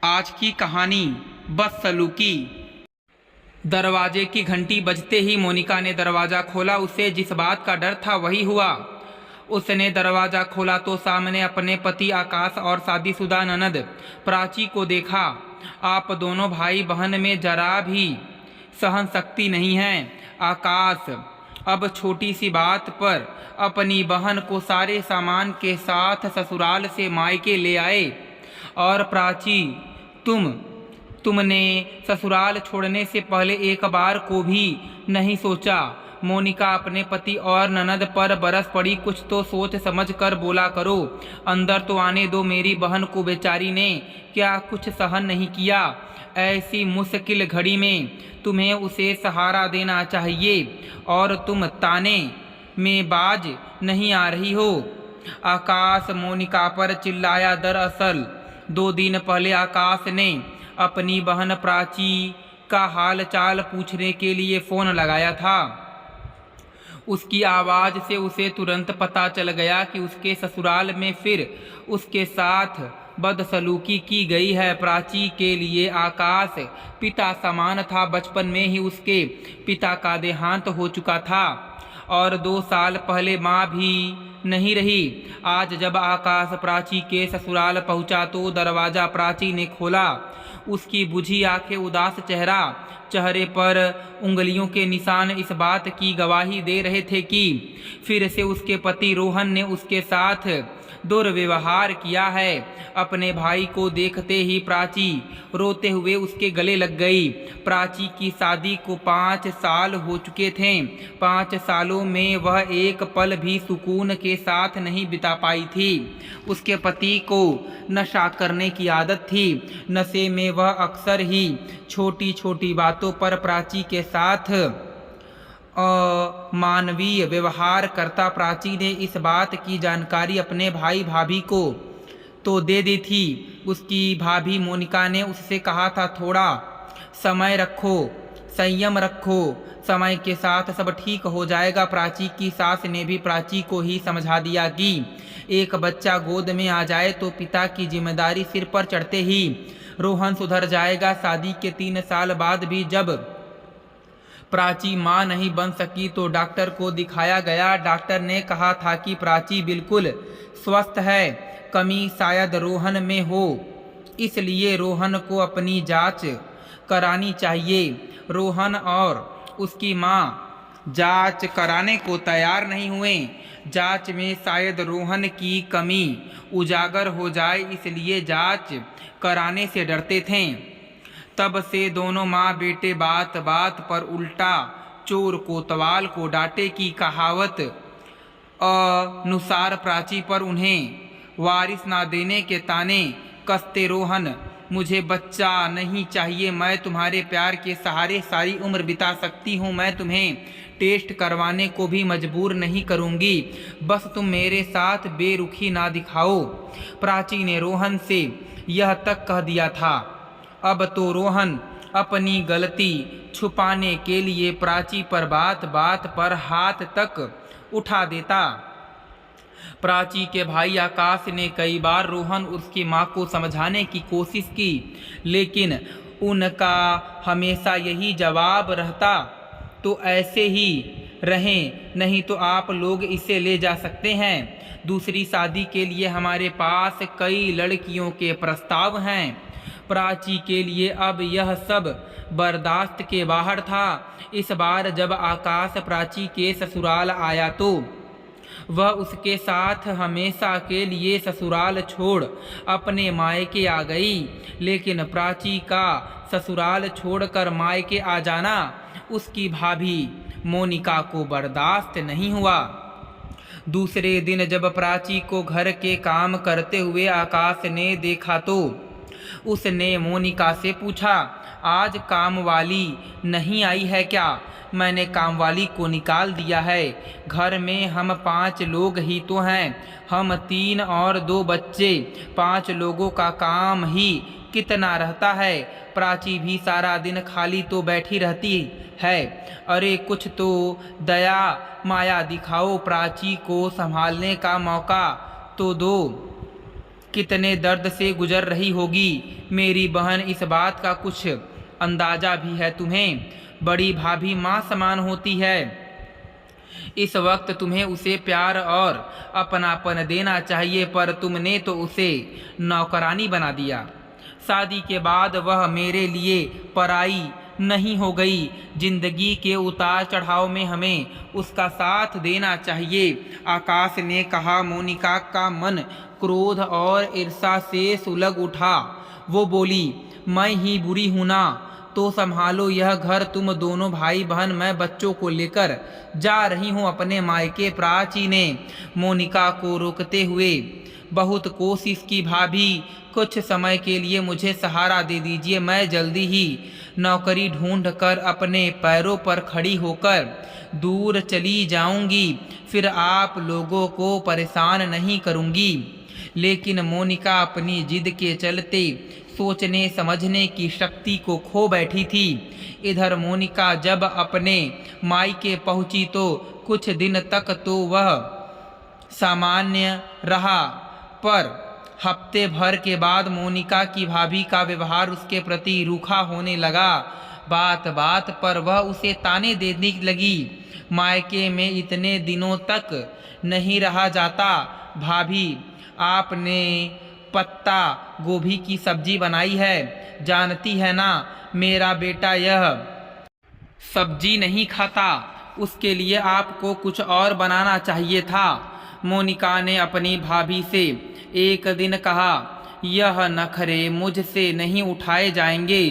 आज की कहानी बदसलूकी। दरवाजे की घंटी बजते ही मोनिका ने दरवाज़ा खोला। उसे जिस बात का डर था वही हुआ। उसने दरवाज़ा खोला तो सामने अपने पति आकाश और शादीशुदा ननद प्राची को देखा। आप दोनों भाई बहन में जरा भी सहन शक्ति नहीं है। आकाश अब छोटी सी बात पर अपनी बहन को सारे सामान के साथ ससुराल से मायके ले आए। और प्राची, तुमने ससुराल छोड़ने से पहले एक बार को भी नहीं सोचा? मोनिका अपने पति और ननद पर बरस पड़ी। कुछ तो सोच समझ कर बोला करो, अंदर तो आने दो। मेरी बहन को बेचारी ने क्या कुछ सहन नहीं किया? ऐसी मुश्किल घड़ी में तुम्हें उसे सहारा देना चाहिए और तुम ताने में बाज नहीं आ रही हो। आकाश मोनिका पर चिल्लाया। दरअसल 2 दिन पहले आकाश ने अपनी बहन प्राची का हाल चाल पूछने के लिए फ़ोन लगाया था। उसकी आवाज़ से उसे तुरंत पता चल गया कि उसके ससुराल में फिर उसके साथ बदसलूकी की गई है। प्राची के लिए आकाश पिता समान था। बचपन में ही उसके पिता का देहांत हो चुका था और 2 साल पहले माँ भी नहीं रही। आज जब आकाश प्राची के ससुराल पहुंचा तो दरवाज़ा प्राची ने खोला। उसकी बुझी आंखें, उदास चेहरा, चेहरे पर उंगलियों के निशान इस बात की गवाही दे रहे थे कि फिर से उसके पति रोहन ने उसके साथ दुर्व्यवहार किया है। अपने भाई को देखते ही प्राची रोते हुए उसके गले लग गई। प्राची की शादी को 5 साल हो चुके थे। 5 सालों में वह एक पल भी सुकून के साथ नहीं बिता पाई थी। उसके पति को नशा करने की आदत थी। नशे में वह अक्सर ही छोटी छोटी बातों पर प्राची के साथ अमानवीय व्यवहार करता। प्राची ने इस बात की जानकारी अपने भाई भाभी को तो दे दी थी। उसकी भाभी मोनिका ने उससे कहा था, थोड़ा समय रखो, संयम रखो, समय के साथ सब ठीक हो जाएगा। प्राची की सास ने भी प्राची को ही समझा दिया कि एक बच्चा गोद में आ जाए तो पिता की जिम्मेदारी सिर पर चढ़ते ही रोहन सुधर जाएगा। शादी के 3 साल बाद भी जब प्राची मां नहीं बन सकी तो डॉक्टर को दिखाया गया। डॉक्टर ने कहा था कि प्राची बिल्कुल स्वस्थ है, कमी शायद रोहन में हो, इसलिए रोहन को अपनी जांच करानी चाहिए। रोहन और उसकी मां जांच कराने को तैयार नहीं हुए। जांच में शायद रोहन की कमी उजागर हो जाए, इसलिए जांच कराने से डरते थे। तब से दोनों माँ बेटे बात बात पर उल्टा चोर कोतवाल को डांटे की कहावत अनुसार प्राची पर उन्हें वारिस ना देने के ताने कसते। रोहन, मुझे बच्चा नहीं चाहिए, मैं तुम्हारे प्यार के सहारे सारी उम्र बिता सकती हूँ। मैं तुम्हें टेस्ट करवाने को भी मजबूर नहीं करूँगी, बस तुम मेरे साथ बेरुखी ना दिखाओ। प्राची ने रोहन से यह तक कह दिया था। अब तो रोहन अपनी गलती छुपाने के लिए प्राची पर बात बात पर हाथ तक उठा देता। प्राची के भाई आकाश ने कई बार रोहन उसकी मां को समझाने की कोशिश की, लेकिन उनका हमेशा यही जवाब रहता, तो ऐसे ही रहें, नहीं तो आप लोग इसे ले जा सकते हैं। दूसरी शादी के लिए हमारे पास कई लड़कियों के प्रस्ताव हैं। प्राची के लिए अब यह सब बर्दाश्त के बाहर था। इस बार जब आकाश प्राची के ससुराल आया तो वह उसके साथ हमेशा के लिए ससुराल छोड़ अपने मायके आ गई। लेकिन प्राची का ससुराल छोड़कर मायके आ जाना उसकी भाभी मोनिका को बर्दाश्त नहीं हुआ। दूसरे दिन जब प्राची को घर के काम करते हुए आकाश ने देखा तो उसने मोनिका से पूछा, आज काम वाली नहीं आई है क्या? मैंने कामवाली को निकाल दिया है। घर में हम 5 लोग ही तो हैं, हम 3 और 2 बच्चे। 5 लोगों का काम ही कितना रहता है। प्राची भी सारा दिन खाली तो बैठी रहती है। अरे कुछ तो दया माया दिखाओ, प्राची को संभालने का मौका तो दो। कितने दर्द से गुजर रही होगी। मेरी बहन, इस बात का कुछ अंदाजा भी है तुम्हें? बड़ी भाभी माँ समान होती है। इस वक्त तुम्हें उसे प्यार और अपनापन देना चाहिए, पर तुमने तो उसे नौकरानी बना दिया। शादी के बाद वह मेरे लिए पराई नहीं हो गई। जिंदगी के उतार चढ़ाव में हमें उसका साथ देना चाहिए। आकाश ने कहा। मोनिका का मन क्रोध और ईर्ष्या से सुलग उठा। वो बोली, मैं ही बुरी हूं ना? तो संभालो यह घर, तुम दोनों भाई बहन। मैं बच्चों को लेकर जा रही हूँ अपने मायके। प्राची ने मोनिका को रोकते हुए बहुत कोशिश की। भाभी, कुछ समय के लिए मुझे सहारा दे दीजिए। मैं जल्दी ही नौकरी ढूंढ कर अपने पैरों पर खड़ी होकर दूर चली जाऊंगी। फिर आप लोगों को परेशान नहीं करूंगी। लेकिन मोनिका अपनी जिद के चलते सोचने समझने की शक्ति को खो बैठी थी। इधर मोनिका जब अपने मायके पहुंची तो कुछ दिन तक तो वह सामान्य रहा, पर हफ्ते भर के बाद मोनिका की भाभी का व्यवहार उसके प्रति रूखा होने लगा। बात बात पर वह उसे ताने देने लगी। मायके में इतने दिनों तक नहीं रहा जाता। भाभी, आपने पत्ता गोभी की सब्जी बनाई है, जानती है ना? मेरा बेटा यह सब्जी नहीं खाता। उसके लिए आपको कुछ और बनाना चाहिए था। मोनिका ने अपनी भाभी से एक दिन कहा, यह नखरे मुझसे नहीं उठाए जाएंगे।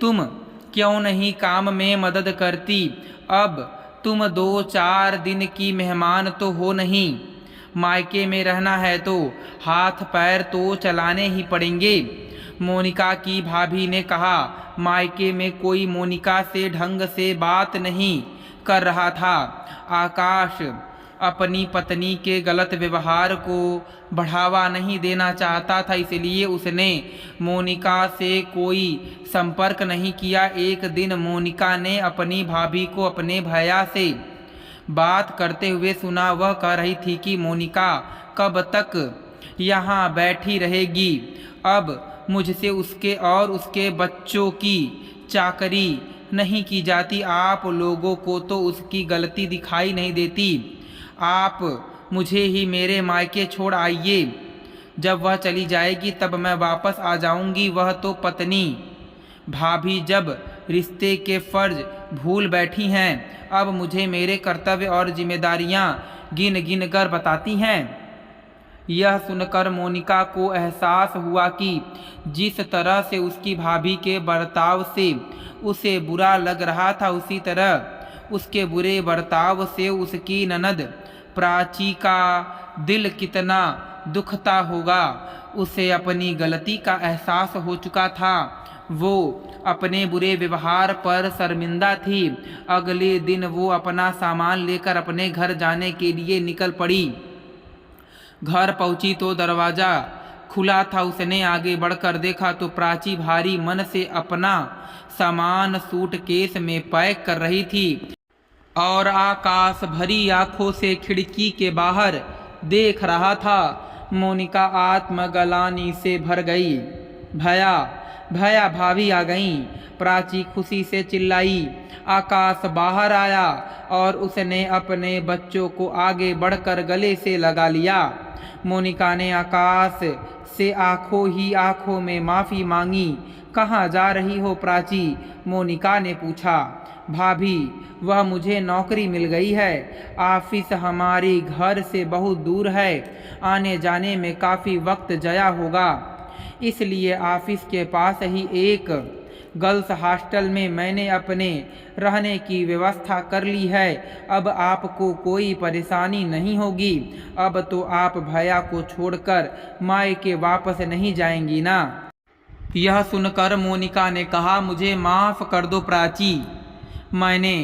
तुम क्यों नहीं काम में मदद करती? अब तुम 2-4 दिन की मेहमान तो हो नहीं। मायके में रहना है तो हाथ पैर तो चलाने ही पड़ेंगे। मोनिका की भाभी ने कहा। मायके में कोई मोनिका से ढंग से बात नहीं कर रहा था। आकाश अपनी पत्नी के गलत व्यवहार को बढ़ावा नहीं देना चाहता था, इसलिए उसने मोनिका से कोई संपर्क नहीं किया। एक दिन मोनिका ने अपनी भाभी को अपने भैया से बात करते हुए सुना। वह कह रही थी कि मोनिका कब तक यहाँ बैठी रहेगी? अब मुझसे उसके और उसके बच्चों की चाकरी नहीं की जाती। आप लोगों को तो उसकी गलती दिखाई नहीं देती। आप मुझे ही मेरे मायके छोड़ आइए। जब वह चली जाएगी तब मैं वापस आ जाऊंगी। वह तो पत्नी। भाभी जब रिश्ते के फर्ज भूल बैठी हैं, अब मुझे मेरे कर्तव्य और जिम्मेदारियां गिन गिन कर बताती हैं। यह सुनकर मोनिका को एहसास हुआ कि जिस तरह से उसकी भाभी के बर्ताव से उसे बुरा लग रहा था, उसी तरह उसके बुरे बर्ताव से उसकी ननद प्राची का दिल कितना दुखता होगा। उसे अपनी गलती का एहसास हो चुका था। वो अपने बुरे व्यवहार पर शर्मिंदा थी। अगले दिन वो अपना सामान लेकर अपने घर जाने के लिए निकल पड़ी। घर पहुंची तो दरवाज़ा खुला था। उसने आगे बढ़कर देखा तो प्राची भारी मन से अपना सामान सूटकेस में पैक कर रही थी और आकाश भरी आंखों से खिड़की के बाहर देख रहा था। मोनिका आत्मग्लानि से भर गई। भैया, भैया, भाभी आ गईं। प्राची खुशी से चिल्लाई। आकाश बाहर आया और उसने अपने बच्चों को आगे बढ़कर गले से लगा लिया। मोनिका ने आकाश से आंखों ही आंखों में माफ़ी मांगी। कहाँ जा रही हो प्राची? मोनिका ने पूछा। भाभी, वह मुझे नौकरी मिल गई है। ऑफिस हमारी घर से बहुत दूर है। आने जाने में काफ़ी वक्त जाया होगा, इसलिए ऑफिस के पास ही एक गर्ल्स हॉस्टल में मैंने अपने रहने की व्यवस्था कर ली है। अब आपको कोई परेशानी नहीं होगी। अब तो आप भैया को छोड़कर मायके वापस नहीं जाएंगी ना? यह सुनकर मोनिका ने कहा, मुझे माफ़ कर दो प्राची। मैंने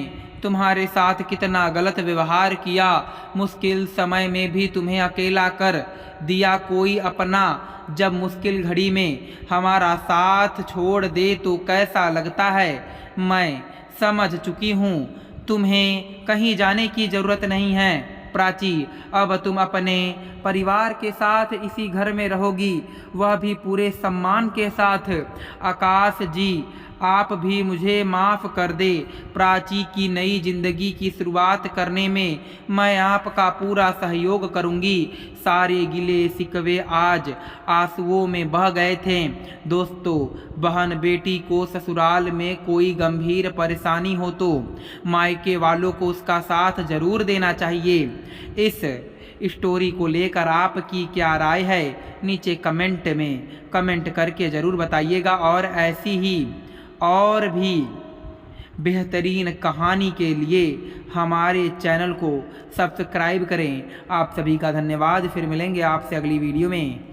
तुम्हारे साथ कितना गलत व्यवहार किया। मुश्किल समय में भी तुम्हें अकेला कर दिया। कोई अपना जब मुश्किल घड़ी में हमारा साथ छोड़ दे तो कैसा लगता है, मैं समझ चुकी हूँ। तुम्हें कहीं जाने की ज़रूरत नहीं है। प्राची, अब तुम अपने परिवार के साथ इसी घर में रहोगी, वह भी पूरे सम्मान के साथ। आकाश जी, आप भी मुझे माफ़ कर दे। प्राची की नई जिंदगी की शुरुआत करने में मैं आपका पूरा सहयोग करूंगी। सारे गिले शिकवे आज आंसुओं में बह गए थे। दोस्तों, बहन बेटी को ससुराल में कोई गंभीर परेशानी हो तो मायके वालों को उसका साथ जरूर देना चाहिए। इस स्टोरी को लेकर आपकी क्या राय है, नीचे कमेंट में कमेंट करके ज़रूर बताइएगा। और ऐसी ही और भी बेहतरीन कहानी के लिए हमारे चैनल को सब्सक्राइब करें। आप सभी का धन्यवाद। फिर मिलेंगे आपसे अगली वीडियो में।